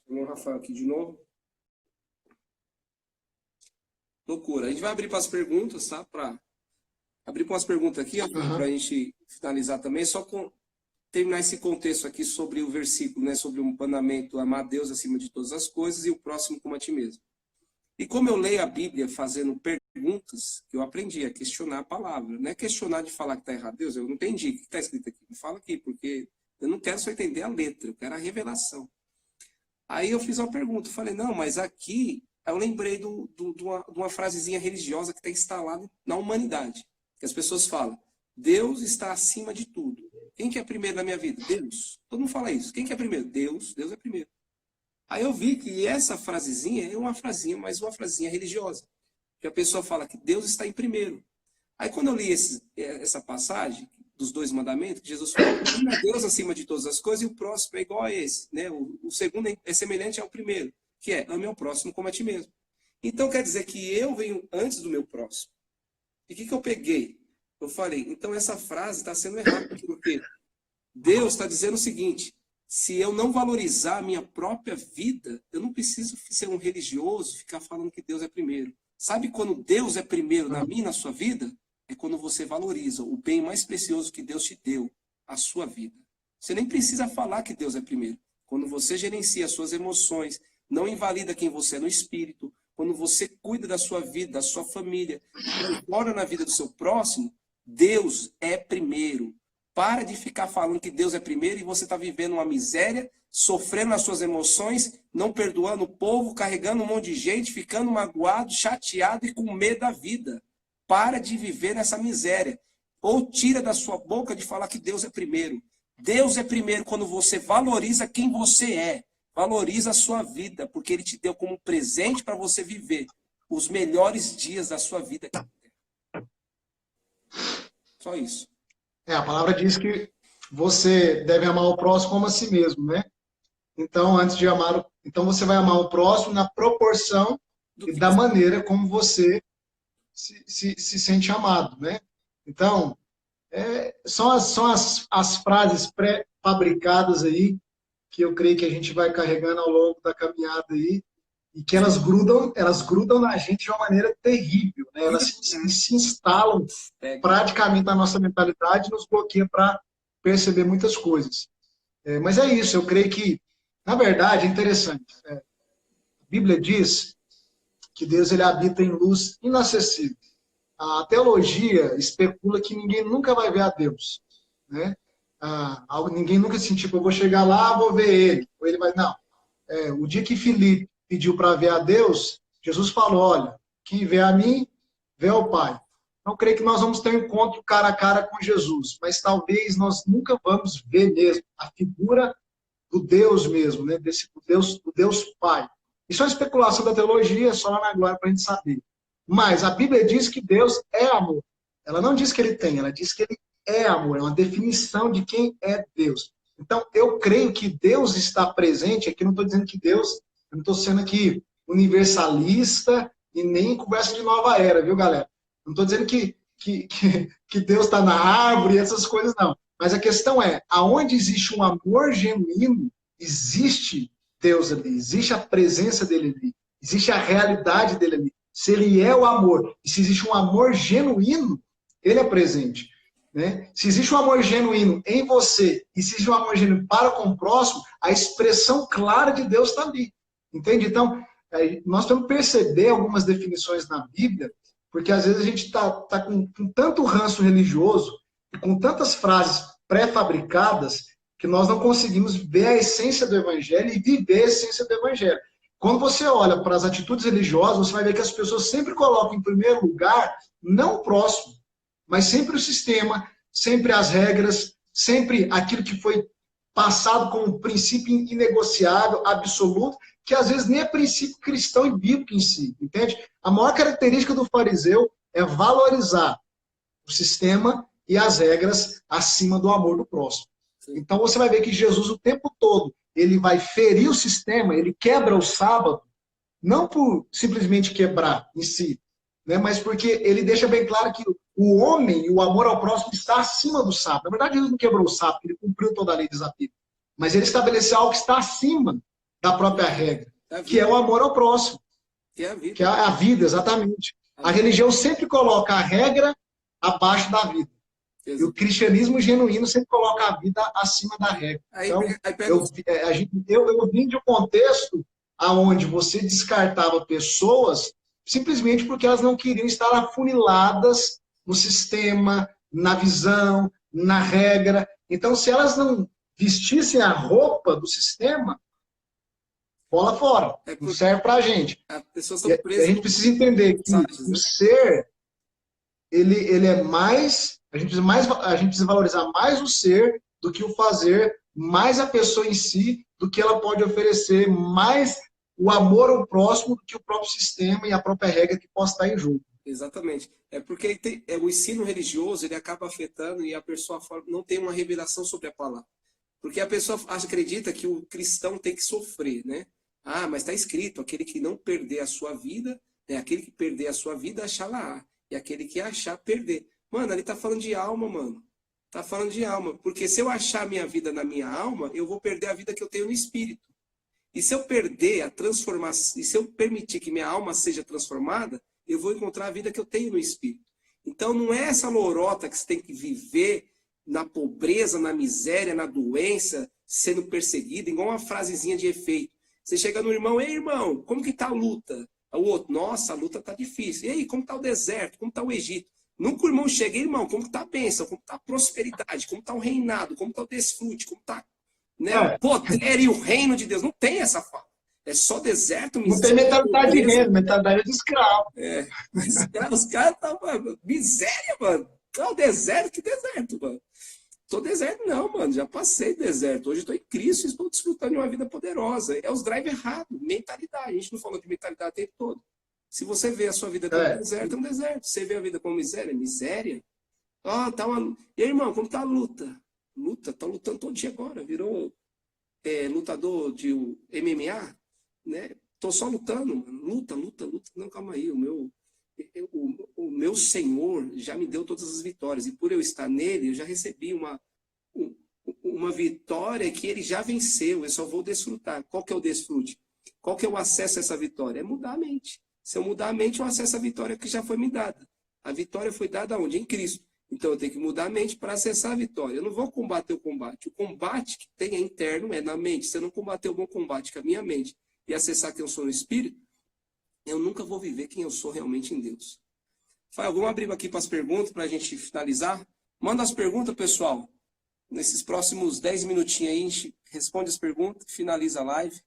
Vamos, Rafael, aqui de novo. Loucura. A gente vai abrir para as perguntas, tá? Para abrir para as perguntas aqui, para a gente finalizar também, só com terminar esse contexto aqui sobre o versículo, né? Sobre o mandamento, amar a Deus acima de todas as coisas e o próximo como a ti mesmo. E como eu leio a Bíblia fazendo perguntas, eu aprendi a questionar a palavra. Não é questionar de falar que está errado. Deus, eu não entendi. O que está escrito aqui? Me fala aqui, porque eu não quero só entender a letra, eu quero a revelação. Aí eu fiz uma pergunta, falei, não, mas aqui eu lembrei de uma frasezinha religiosa que está instalada na humanidade. Que as pessoas falam, Deus está acima de tudo. Quem que é primeiro na minha vida? Deus. Todo mundo fala isso. Quem que é primeiro? Deus. Deus é primeiro. Aí eu vi que essa frasezinha é uma frasezinha, mas uma frasezinha religiosa. Que a pessoa fala que Deus está em primeiro. Aí quando eu li essa passagem dos 2 mandamentos, que Jesus falou, ama Deus acima de todas as coisas e o próximo é igual a esse. Né? O segundo é semelhante ao primeiro, que é ame ao próximo como a ti mesmo. Então quer dizer que eu venho antes do meu próximo. E o que eu peguei? Eu falei, então essa frase está sendo errada, porque Deus está dizendo o seguinte, se eu não valorizar a minha própria vida, eu não preciso ser um religioso, ficar falando que Deus é primeiro. Sabe quando Deus é primeiro na minha e na sua vida? É quando você valoriza o bem mais precioso que Deus te deu, a sua vida. Você nem precisa falar que Deus é primeiro. Quando você gerencia as suas emoções, não invalida quem você é no espírito, quando você cuida da sua vida, da sua família, mora na vida do seu próximo, Deus é primeiro. Para de ficar falando que Deus é primeiro e você está vivendo uma miséria, sofrendo nas suas emoções, não perdoando o povo, carregando um monte de gente, ficando magoado, chateado e com medo da vida. Para de viver nessa miséria. Ou tira da sua boca de falar que Deus é primeiro. Deus é primeiro quando você valoriza quem você é. Valoriza a sua vida, porque Ele te deu como presente para você viver os melhores dias da sua vida. Só isso. A palavra diz que você deve amar o próximo como a si mesmo, né? Então, então você vai amar o próximo na proporção e da maneira como você se sente amado, né? Então, são as frases pré-fabricadas aí que eu creio que a gente vai carregando ao longo da caminhada aí e que elas grudam na gente de uma maneira terrível, né? Elas se instalam praticamente na nossa mentalidade e nos bloqueiam para perceber muitas coisas. Mas é isso, eu creio que, na verdade, é interessante. A Bíblia diz que Deus ele habita em luz inacessível. A teologia especula que ninguém nunca vai ver a Deus, né? Ninguém nunca assim, tipo, eu vou chegar lá, vou ver ele. Ou ele vai, não. O dia que Filipe pediu para ver a Deus, Jesus falou, olha, quem vê a mim, vê ao Pai. Não creio que nós vamos ter um encontro cara a cara com Jesus, mas talvez nós nunca vamos ver mesmo a figura do Deus mesmo, né? Do Deus Pai. Isso é uma especulação da teologia, só lá na glória para a gente saber. Mas a Bíblia diz que Deus é amor. Ela não diz que ele tem, ela diz que ele é amor. É uma definição de quem é Deus. Então, eu creio que Deus está presente. Aqui não estou dizendo que Deus, eu não estou sendo aqui universalista e nem conversa de nova era, viu, galera? Não estou dizendo que Deus está na árvore e essas coisas, não. Mas a questão é, aonde existe um amor genuíno, existe Deus ali, existe a presença dele ali, existe a realidade dele ali. Se ele é o amor, e se existe um amor genuíno, ele é presente. Né? Se existe um amor genuíno em você, e se existe um amor genuíno para com o próximo, a expressão clara de Deus está ali. Entende? Então, nós temos que perceber algumas definições na Bíblia, porque às vezes a gente está com tanto ranço religioso, e com tantas frases pré-fabricadas, que nós não conseguimos ver a essência do Evangelho e viver a essência do Evangelho. Quando você olha para as atitudes religiosas, você vai ver que as pessoas sempre colocam em primeiro lugar, não o próximo, mas sempre o sistema, sempre as regras, sempre aquilo que foi passado como princípio inegociável, absoluto, que às vezes nem é princípio cristão e bíblico em si, entende? A maior característica do fariseu é valorizar o sistema e as regras acima do amor do próximo. Então você vai ver que Jesus o tempo todo, ele vai ferir o sistema, ele quebra o sábado, não por simplesmente quebrar em si, né, mas porque ele deixa bem claro que o homem e o amor ao próximo está acima do sábado. Na verdade, ele não quebrou o sábado, ele cumpriu toda a lei de Bíblia. Mas ele estabeleceu algo que está acima da própria regra, É a que é vida. o amor ao próximo, Que é a vida. que é a vida, exatamente. A A vida. religião sempre coloca a regra abaixo da vida. E o Exato. cristianismo genuíno sempre coloca a vida acima da regra. Aí, Então, aí pega os... eu vim de um contexto onde você descartava pessoas simplesmente porque elas não queriam estar afuniladas no sistema, na visão, na regra. Então, se elas não vestissem a roupa do sistema, bola fora. É Não porque serve para a gente. as pessoas E estão a presas gente em precisa entender que mensagens, o né? ser, ele é mais, a gente precisa valorizar mais o ser do que o fazer, mais a pessoa em si do que ela pode oferecer, mais o amor ao próximo do que o próprio sistema e a própria regra que possa estar em jogo. Exatamente. É porque o ensino religioso ele acaba afetando e a pessoa não tem uma revelação sobre a palavra. Porque a pessoa acredita que o cristão tem que sofrer, né? Ah, mas está escrito, aquele que não perder a sua vida, né? Aquele que perder a sua vida, achá-la. E aquele que achar, perder. Mano, ele tá falando de alma, mano. Tá falando de alma. Porque se eu achar a minha vida na minha alma, eu vou perder a vida que eu tenho no espírito. E se eu perder a transformação, e se eu permitir que minha alma seja transformada, eu vou encontrar a vida que eu tenho no espírito. Então não é essa lorota que você tem que viver na pobreza, na miséria, na doença, sendo perseguido, igual uma frasezinha de efeito. Você chega no irmão, ei irmão, como que tá a luta? O outro, nossa, a luta tá difícil. E aí, como tá o deserto? Como tá o Egito? Nunca o irmão chega, irmão, como tá a bênção? Como tá a prosperidade? Como tá o reinado? Como tá o desfrute? Como tá, né, o poder e o reino de Deus? Não tem essa fala. É só deserto, Não tem miséria, mentalidade de pobreza. reino, mentalidade de escravo. É, os caras estão, miséria, mano. É o deserto, que deserto, mano. Tô deserto, não, mano. Já passei deserto. Hoje estou em Cristo e estou desfrutando de uma vida poderosa. É os drive errado, mentalidade. A gente não falou de mentalidade o tempo todo. Se você vê a sua vida como deserto, é um deserto. Se você vê a vida como miséria, é miséria. Ó, tá uma... E aí, irmão, como tá a luta? Luta, tá lutando todo dia agora. Virou lutador de MMA, né? Tô só lutando, mano. Luta, luta, luta. Não, calma aí. O meu Senhor já me deu todas as vitórias. E por eu estar nele, eu já recebi uma vitória que ele já venceu. Eu só vou desfrutar. Qual que é o desfrute? Qual que é o acesso a essa vitória? É mudar a mente. Se eu mudar a mente, eu acesso a vitória que já foi me dada. A vitória foi dada onde? Em Cristo. Então eu tenho que mudar a mente para acessar a vitória. Eu não vou combater o combate. O combate que tem é interno, é na mente. Se eu não combater o bom combate com a minha mente e acessar quem eu sou no Espírito, eu nunca vou viver quem eu sou realmente em Deus. Fábio, vamos abrir aqui para as perguntas, para a gente finalizar. Manda as perguntas, pessoal. Nesses próximos 10 minutinhos aí, a gente responde as perguntas, finaliza a live.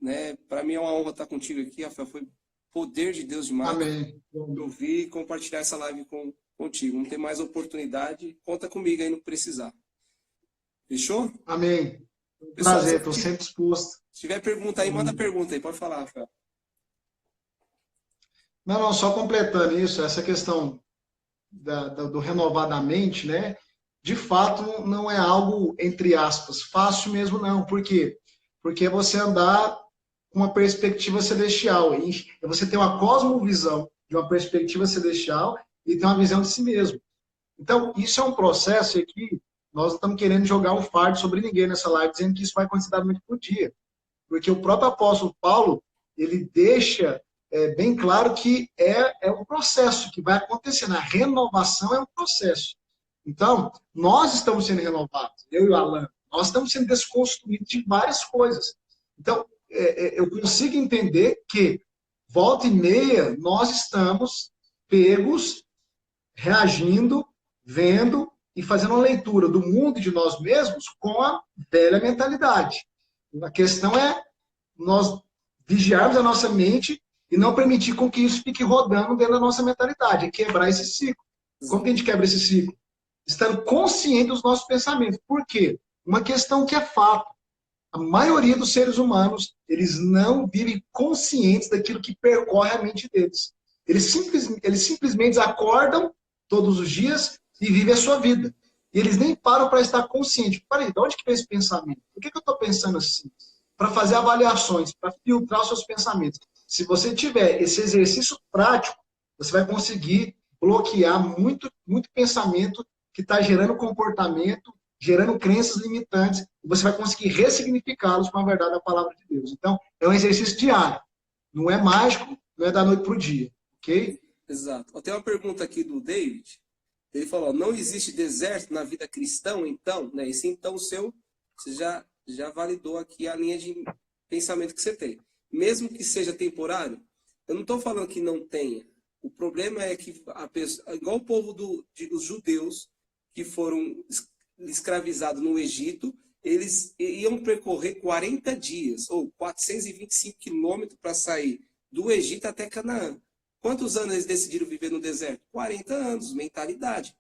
Né? Para mim é uma honra estar contigo aqui, Rafael. Foi poder de Deus demais. Amém. Eu vi e compartilhar essa live contigo. Não tem mais oportunidade. Conta comigo aí no precisar. Fechou? Amém. Pessoal, Prazer, estou sempre disposto. se tiver pergunta aí, manda pergunta aí. Pode falar, Rafael. Não, só completando isso, essa questão do renovadamente, né? De fato, não é algo, entre aspas, fácil mesmo, não. Por quê? Porque é você andar com uma perspectiva celestial. É você ter uma cosmovisão de uma perspectiva celestial e ter uma visão de si mesmo. Então, isso é um processo que nós não estamos querendo jogar um fardo sobre ninguém nessa live, dizendo que isso vai acontecer da noite para o dia. Porque o próprio apóstolo Paulo, ele deixa bem claro que é um processo que vai acontecendo. A renovação é um processo. Então, nós estamos sendo renovados, eu e o Alan, nós estamos sendo desconstruídos de várias coisas. Então, eu consigo entender que, volta e meia, nós estamos pegos, reagindo, vendo e fazendo uma leitura do mundo e de nós mesmos com a velha mentalidade. A questão é nós vigiarmos a nossa mente e não permitir com que isso fique rodando dentro da nossa mentalidade, é quebrar esse ciclo. Como que a gente quebra esse ciclo? Estando consciente dos nossos pensamentos. Por quê? Uma questão que é fato. A maioria dos seres humanos, eles não vivem conscientes daquilo que percorre a mente deles. Eles simplesmente acordam todos os dias e vivem a sua vida. E eles nem param para estar conscientes. Peraí, de onde que vem esse pensamento? Por que eu estou pensando assim? Para fazer avaliações, para filtrar os seus pensamentos. Se você tiver esse exercício prático, você vai conseguir bloquear muito pensamento que está gerando comportamento, gerando crenças limitantes e você vai conseguir ressignificá-los com a verdade da palavra de Deus. Então, é um exercício diário. Não é mágico, não é da noite para o dia, ok? Exato. Tem uma pergunta aqui do David. Ele falou, não existe deserto na vida cristã, então, né? Esse então seu, você já validou aqui a linha de pensamento que você tem. Mesmo que seja temporário, eu não estou falando que não tenha. O problema é que, a pessoa, igual o povo dos judeus, que foram escravizados no Egito, eles iam percorrer 40 dias, ou 425 quilômetros para sair do Egito até Canaã. Quantos anos eles decidiram viver no deserto? 40 anos, mentalidade.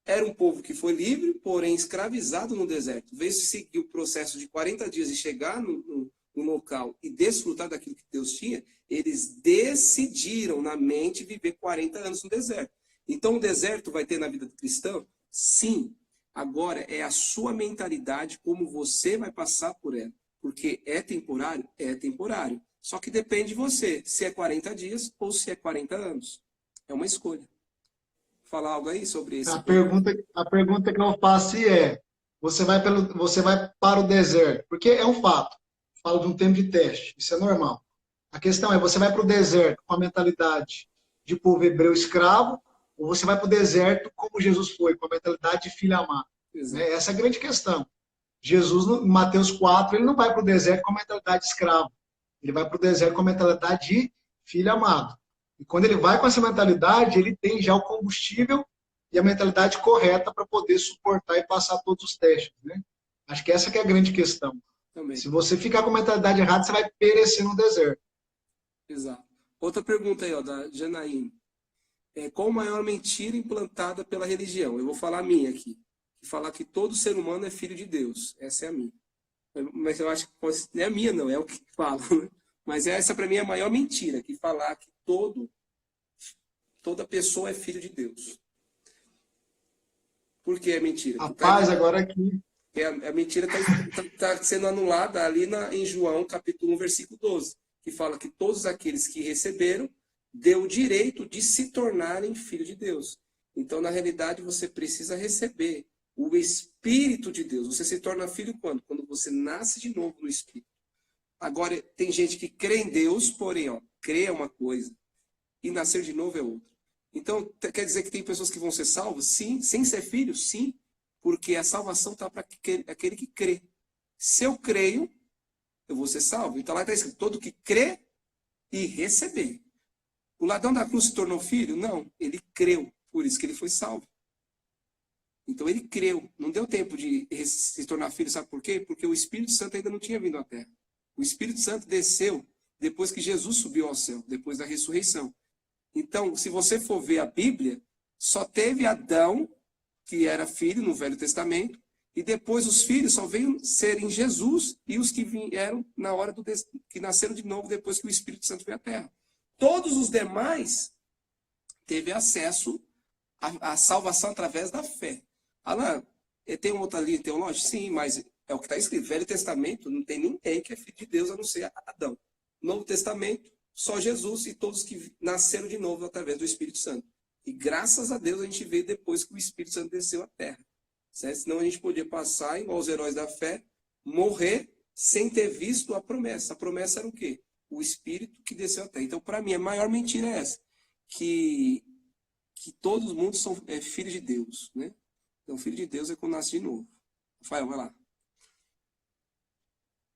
Era um povo que foi livre, porém escravizado no deserto. Em vez de seguir o processo de 40 dias e chegar no local e desfrutar daquilo que Deus tinha, eles decidiram na mente viver 40 anos no deserto. Então o deserto vai ter na vida do cristão? Sim. Agora é a sua mentalidade, como você vai passar por ela. Porque é temporário? É temporário. Só que depende de você, se é 40 dias ou se é 40 anos. É uma escolha. Falar algo aí sobre isso? A pergunta que eu faço é, você vai para o deserto, porque é um fato. Falo de um tempo de teste, isso é normal. A questão é, você vai para o deserto com a mentalidade de povo hebreu escravo, ou você vai para o deserto como Jesus foi, com a mentalidade de filho amado. Né? Essa é a grande questão. Jesus, em Mateus 4, ele não vai para o deserto com a mentalidade de escravo. Ele vai para o deserto com a mentalidade de filho amado. E quando ele vai com essa mentalidade, ele tem já o combustível e a mentalidade correta para poder suportar e passar todos os testes. Né? Acho que essa que é a grande questão. Também. Se você ficar com a mentalidade errada, você vai perecer no deserto. Exato. Outra pergunta aí, ó, da Janaína. Qual a maior mentira implantada pela religião? Eu vou falar a minha aqui. Falar que todo ser humano é filho de Deus. Essa é a minha. Mas eu acho que não é a minha, não. É o que falam. Né? Mas essa, para mim, é a maior mentira. Que falar que toda pessoa é filho de Deus. Por que é mentira? Rapaz, agora aqui... A mentira está sendo anulada ali em João, capítulo 1, versículo 12, que fala que todos aqueles que receberam deu o direito de se tornarem filho de Deus. Então, na realidade, você precisa receber o Espírito de Deus. Você se torna filho quando? Quando você nasce de novo no Espírito. Agora, tem gente que crê em Deus, porém, crer é uma coisa e nascer de novo é outra. Então, quer dizer que tem pessoas que vão ser salvas? Sim. Sem ser filho? Sim. Porque a salvação está para aquele que crê. Se eu creio, eu vou ser salvo. Então lá está escrito, todo que crê e receber. O ladrão da cruz se tornou filho? Não, ele creu. Por isso que ele foi salvo. Então ele creu. Não deu tempo de se tornar filho, sabe por quê? Porque o Espírito Santo ainda não tinha vindo à terra. O Espírito Santo desceu depois que Jesus subiu ao céu, depois da ressurreição. Então, se você for ver a Bíblia, só teve Adão, que era filho no Velho Testamento, e depois os filhos só veio ser em Jesus e os que vieram na hora que nasceram de novo depois que o Espírito Santo veio à Terra. Todos os demais teve acesso à salvação através da fé. Alan, tem uma outra linha teológica? Sim, mas é o que está escrito. Velho Testamento não tem ninguém que é filho de Deus a não ser Adão. Novo Testamento, só Jesus e todos que nasceram de novo através do Espírito Santo. E graças a Deus a gente veio depois que o Espírito Santo desceu à terra. Certo? Senão a gente podia passar, igual os heróis da fé, morrer sem ter visto a promessa. A promessa era o quê? O Espírito que desceu à terra. Então, para mim, a maior mentira é essa. Que todos os mundos são filhos de Deus. Né? Então, filho de Deus é quando nasce de novo. Rafael, vai lá.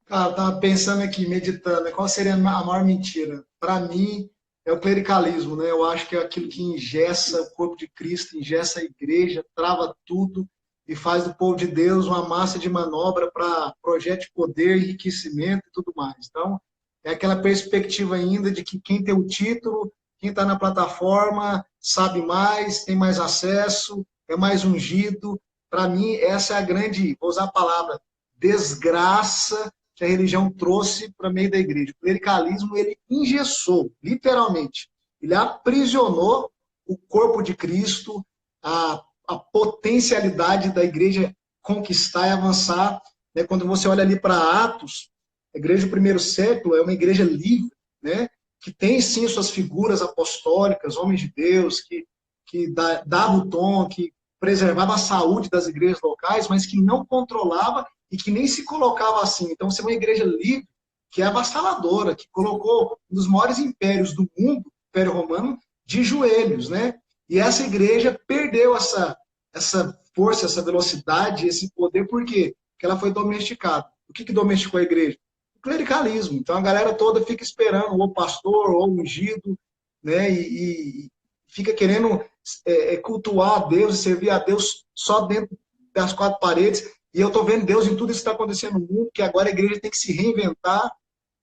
Cara, eu estava pensando aqui, meditando, qual seria a maior mentira? Para mim, é o clericalismo, né? Eu acho que é aquilo que engessa o corpo de Cristo, engessa a igreja, trava tudo e faz do povo de Deus uma massa de manobra para projeto de poder, enriquecimento e tudo mais. Então, é aquela perspectiva ainda de que quem tem o título, quem está na plataforma, sabe mais, tem mais acesso, é mais ungido. Para mim, essa é a grande, vou usar a palavra, desgraça que a religião trouxe para o meio da igreja. O clericalismo, ele engessou, literalmente. Ele aprisionou o corpo de Cristo, a potencialidade da igreja conquistar e avançar. Né? Quando você olha ali para Atos, a igreja do primeiro século é uma igreja livre, né? Que tem sim suas figuras apostólicas, homens de Deus, que dava o tom, que preservava a saúde das igrejas locais, mas que não controlava e que nem se colocava assim. Então, você é uma igreja livre, que é avassaladora, que colocou um dos maiores impérios do mundo, o Império Romano, de joelhos, né? E essa igreja perdeu essa força, essa velocidade, esse poder, por quê? Porque ela foi domesticada. O que domesticou a igreja? O clericalismo. Então, a galera toda fica esperando ou pastor, ou ungido, né? E fica querendo cultuar a Deus e servir a Deus só dentro das quatro paredes. E eu estou vendo Deus em tudo isso que está acontecendo no mundo, que agora a igreja tem que se reinventar,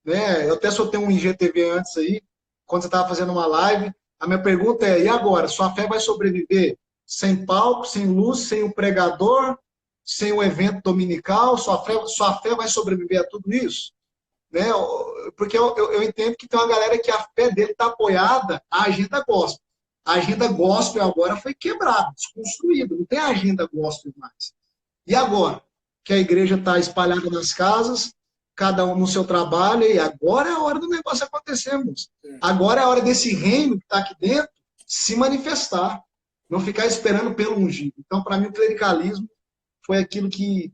né? Eu até soltei um IGTV antes aí, quando você estava fazendo uma live. A minha pergunta é, e agora? Sua fé vai sobreviver sem palco, sem luz, sem o pregador, sem o evento dominical? Sua fé vai sobreviver a tudo isso? Né? Porque eu entendo que tem uma galera que a fé dele está apoiada à agenda gospel. A agenda gospel agora foi quebrada, desconstruída. Não tem agenda gospel mais. E agora? Que a igreja está espalhada nas casas, cada um no seu trabalho, e agora é a hora do negócio acontecer, moço. Agora é a hora desse reino que está aqui dentro se manifestar. Não ficar esperando pelo ungido. Então, para mim, o clericalismo foi aquilo que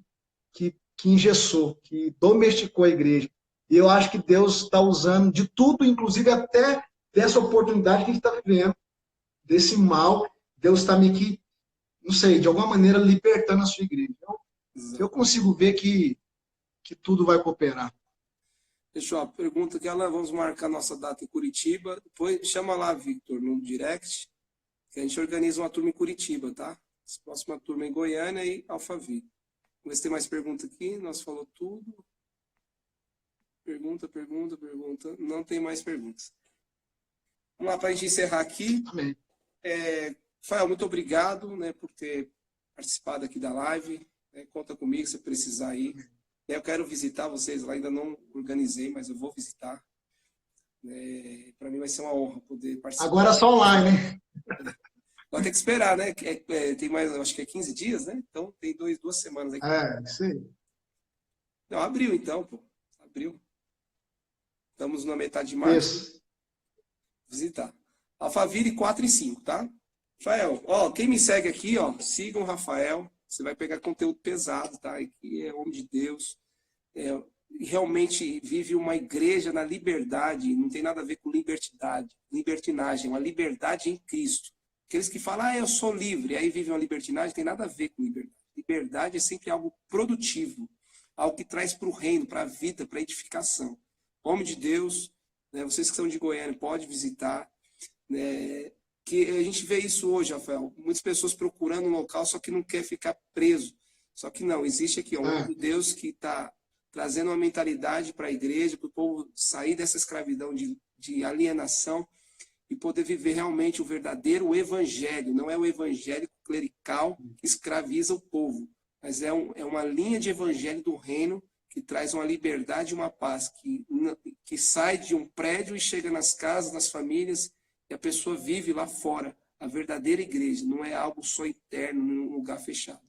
engessou, que domesticou a igreja. E eu acho que Deus está usando de tudo, inclusive até dessa oportunidade que a gente está vivendo, desse mal. Deus está meio que, não sei, de alguma maneira libertando a sua igreja. Então, eu consigo ver que tudo vai cooperar. Fechou a pergunta que ela, vamos marcar nossa data em Curitiba. Depois chama lá, Victor, no direct, que a gente organiza uma turma em Curitiba, tá? Próxima turma em Goiânia e Alphaville. Vamos ver se tem mais pergunta aqui. Nós falou tudo. Pergunta. Não tem mais perguntas. Vamos lá para a gente encerrar aqui. Amém. Rafael, muito obrigado, né, por ter participado aqui da live. Conta comigo se precisar aí. Eu quero visitar vocês lá, ainda não organizei, mas eu vou visitar. Para mim vai ser uma honra poder participar. Agora é só online, né? Vai ter que esperar, né? Tem mais, acho que é 15 dias, né? Então tem 2 semanas aí. Isso aí. Não, abril então, pô. Abril. Estamos na metade de março. Isso. Visitar. Alphaville 4 e 5, tá? Rafael, quem me segue aqui, sigam o Rafael. Você vai pegar conteúdo pesado, tá? Aqui é homem de Deus. Realmente vive uma igreja na liberdade. Não tem nada a ver com libertinagem. Uma liberdade em Cristo. Aqueles que falam, eu sou livre, aí vivem uma libertinagem, tem nada a ver com liberdade. Liberdade é sempre algo produtivo. Algo que traz para o reino, para a vida, para a edificação. Homem de Deus, né, vocês que são de Goiânia, pode visitar. Né, que a gente vê isso hoje, Rafael. Muitas pessoas procurando um local, só que não quer ficar preso. Só que não, existe aqui um homem de Deus que está trazendo uma mentalidade para a igreja, para o povo sair dessa escravidão de alienação e poder viver realmente o verdadeiro evangelho. Não é o evangelho clerical que escraviza o povo, mas é uma linha de evangelho do reino que traz uma liberdade e uma paz, que sai de um prédio e chega nas casas, nas famílias, e a pessoa vive lá fora. A verdadeira igreja não é algo só interno, num lugar fechado.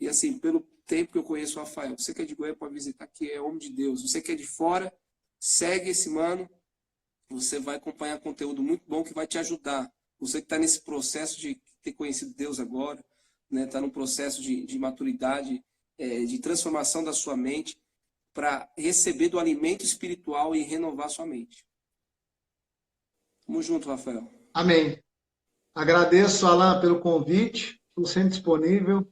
E assim, pelo tempo que eu conheço o Rafael, você que é de Goiânia pode visitar, que é homem de Deus. Você que é de fora, segue esse mano, você vai acompanhar conteúdo muito bom que vai te ajudar. Você que está nesse processo de ter conhecido Deus agora, né, está num processo de maturidade, de transformação da sua mente, para receber do alimento espiritual e renovar sua mente. Tamo junto, Rafael. Amém. Agradeço, Alan, pelo convite. Estou sempre disponível.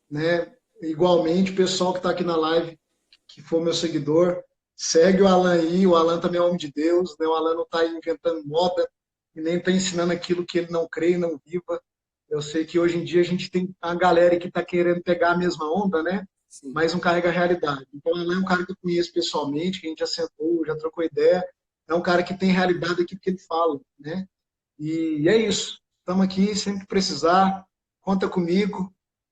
Né? Igualmente, o pessoal que está aqui na live, que for meu seguidor, segue o Alan aí. O Alan também é homem de Deus. Né? O Alan não está inventando moda e nem está ensinando aquilo que ele não crê e não viva. Eu sei que hoje em dia a gente tem a galera que está querendo pegar a mesma onda, né? Sim. Mas não carrega a realidade. Então, o Alan é um cara que eu conheço pessoalmente, que a gente já sentou, já trocou ideia. É um cara que tem realidade aqui que ele fala, né? E é isso. Estamos aqui, sempre que precisar, conta comigo.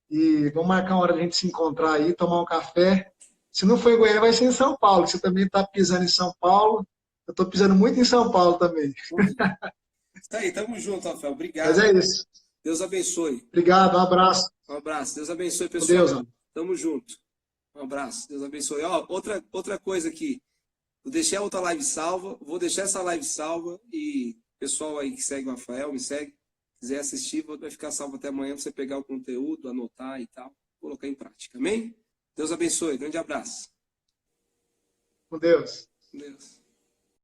E vamos marcar uma hora de a gente se encontrar aí, tomar um café. Se não for em Goiânia, vai ser em São Paulo. Você também está pisando em São Paulo. Eu estou pisando muito em São Paulo também. Isso aí, tamo junto, Rafael. Obrigado. Mas é isso. Deus abençoe. Obrigado, um abraço. Um abraço. Deus abençoe, pessoal. Deus, tamo junto. Um abraço. Deus abençoe. Outra coisa aqui. Eu deixei a outra live salva. Vou deixar essa live salva. E pessoal aí que segue o Rafael, me segue. Quiser assistir, vai ficar salvo até amanhã para você pegar o conteúdo, anotar e tal, colocar em prática. Amém? Deus abençoe. Grande abraço. Com Deus. Com Deus.